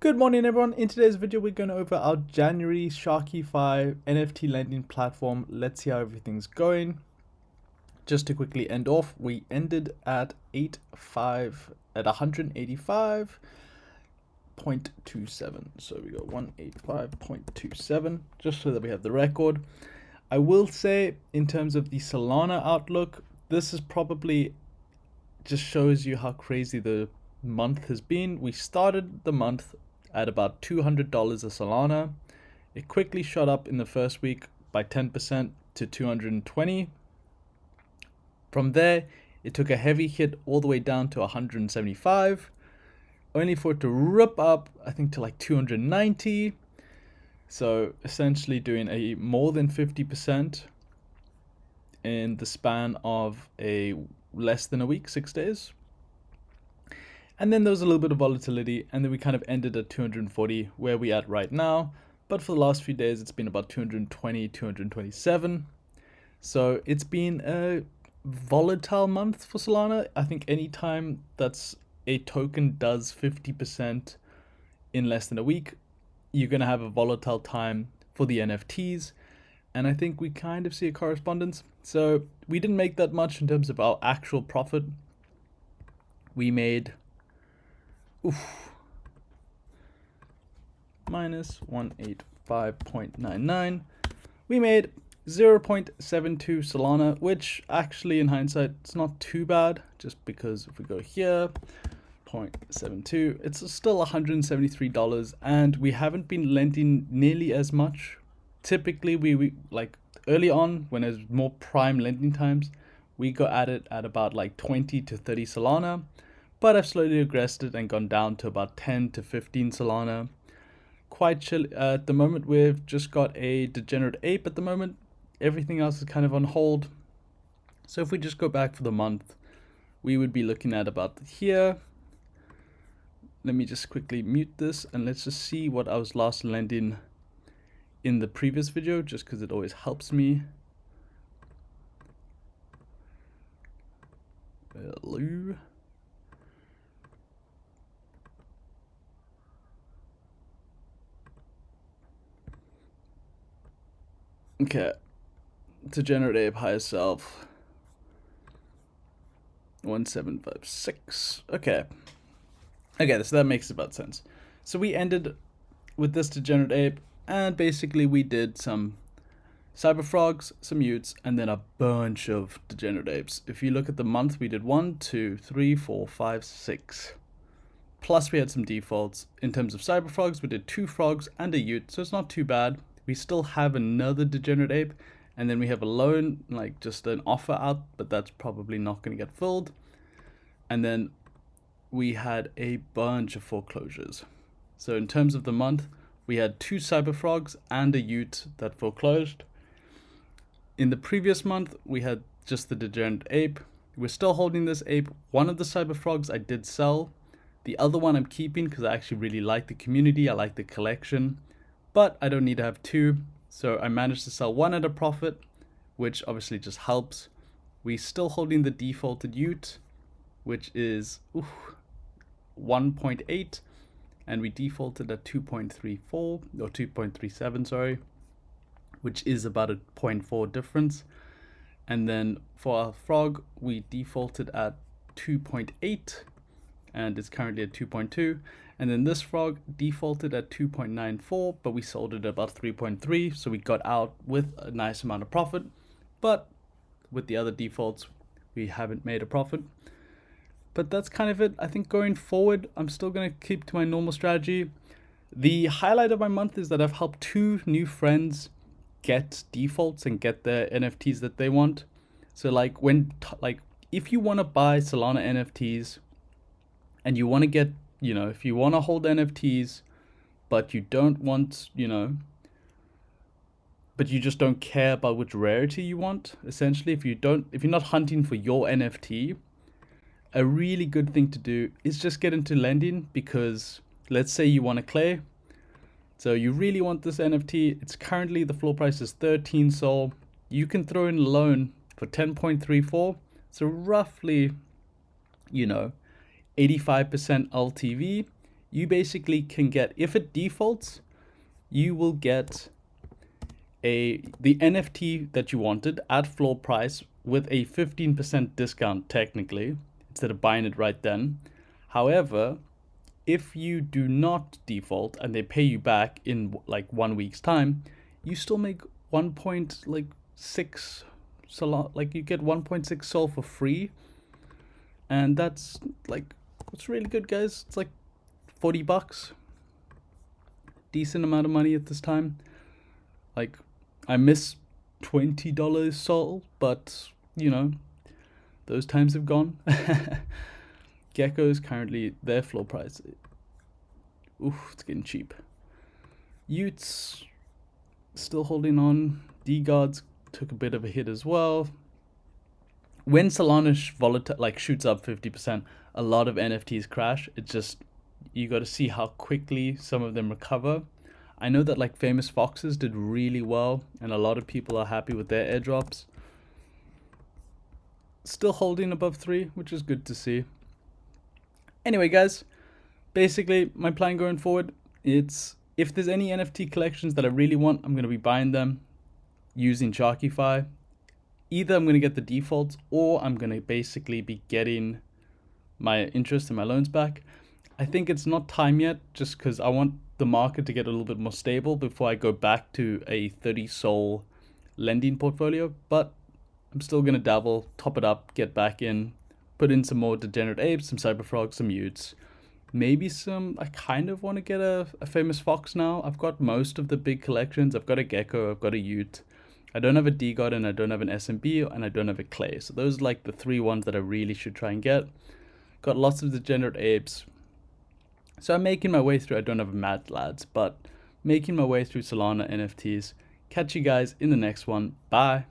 Good morning everyone. In today's video we're going over our January Sharky 5 NFT lending platform. Let's see how everything's going. Just to quickly end off, we ended at 185.27. So we got 185.27 just so that we have the record. I will say in terms of the Solana outlook, this is probably just shows you how crazy the month has been. We started the month at about $200 a Solana. It quickly shot up in the first week by 10% to 220. From there, it took a heavy hit all the way down to 175, only for it to rip up, I think, to like 290. So essentially doing a more than 50% in the span of a less than a week, 6 days. And then there was a little bit of volatility, and then we kind of ended at 240 where we at right now. But for the last few days, it's been about 220, 227. So it's been a volatile month for Solana. I think anytime that's a token does 50% in less than a week, you're going to have a volatile time for the NFTs. And I think we kind of see a correspondence. So we didn't make that much in terms of our actual profit. We made minus 185.99. We made 0.72 Solana, which actually in hindsight it's not too bad, just because if we go here 0.72, it's still $173, and we haven't been lending nearly as much. Typically we like early on when there's more prime lending times, we go at it at about like 20 to 30 Solana. But I've slowly regressed it and gone down to about 10 to 15 Solana. Quite chill. At the moment, we've just got a degenerate ape at the moment. Everything else is kind of on hold. So if we just go back for the month, we would be looking at about here. Let me just quickly mute this and let's just see what I was last lending in the previous video, just because it always helps me. Hello. Okay, degenerate ape higher self 1756. Okay, so that makes about sense. So we ended with this degenerate ape, and basically we did some cyber frogs, some utes, and then a bunch of degenerate apes. If you look at the month, we did 1, 2, 3, 4, 5, 6. Plus we had some defaults. In terms of cyber frogs, we did 2 frogs and a ute, so it's not too bad. We still have another degenerate ape, and then we have a loan, like just an offer out, but that's probably not going to get filled. And then we had a bunch of foreclosures. So in terms of the month, we had 2 cyber frogs and a ute that foreclosed. In the previous month, we had just the degenerate ape. We're still holding this ape. One of the cyber frogs I did sell. The other one I'm keeping because I actually really like the community. I like the collection. But I don't need to have 2, so I managed to sell 1 at a profit, which obviously just helps. We're still holding the defaulted ute, which is 1.8, and we defaulted at 2.34 or 2.37, sorry, which is about a 0.4 difference. And then for our frog, we defaulted at 2.8, and it's currently at 2.2. And then this frog defaulted at 2.94, but we sold it at about 3.3, so we got out with a nice amount of profit. But with the other defaults, we haven't made a profit. But that's kind of it. I think going forward, I'm still going to keep to my normal strategy. The highlight of my month is that I've helped 2 new friends get defaults and get their NFTs that they want. So like if you want to buy Solana NFTs and you want to get, if you want to hold NFTs, but you don't want, but you just don't care about which rarity you want, essentially, if you're not hunting for your NFT, a really good thing to do is just get into lending, because let's say you want a clay. So you really want this NFT. It's currently, the floor price is 13 Sol. You can throw in a loan for 10.34. So roughly, 85% LTV. you basically can get, if it defaults, you will get the NFT that you wanted at floor price with a 15% discount technically, instead of buying it right then. However, if you do not default and they pay you back in like 1 week's time, you still make 1.6 Sol, like you get 1.6 Sol for free, and that's really good, guys. It's like $40, decent amount of money at this time. Like, I miss $20 Sol, but you know, those times have gone. Gecko's currently their floor price. Oof, it's getting cheap. Utes still holding on. D-Guards took a bit of a hit as well. When Solana volatile shoots up 50%, a lot of NFTs crash. It's just, you got to see how quickly some of them recover. I know that like Famous Foxes did really well, and a lot of people are happy with their airdrops. Still holding above 3, which is good to see. Anyway, guys, basically my plan going forward, it's if there's any NFT collections that I really want, I'm going to be buying them using Sharky. Either I'm going to get the defaults, or I'm going to basically be getting my interest and my loans back. I think it's not time yet, just because I want the market to get a little bit more stable before I go back to a 30 Sol lending portfolio. But I'm still going to dabble, top it up, get back in, put in some more Degenerate Apes, some Cyberfrogs, some Utes. Maybe some, I kind of want to get a Famous Fox now. I've got most of the big collections. I've got a Gecko, I've got a Ute. I don't have a D-God, and I don't have an SMB, and I don't have a Clay. So those are like the 3 ones that I really should try and get. Got lots of Degenerate Apes. So I'm making my way through. I don't have a Mad Lads, but making my way through Solana NFTs. Catch you guys in the next one. Bye.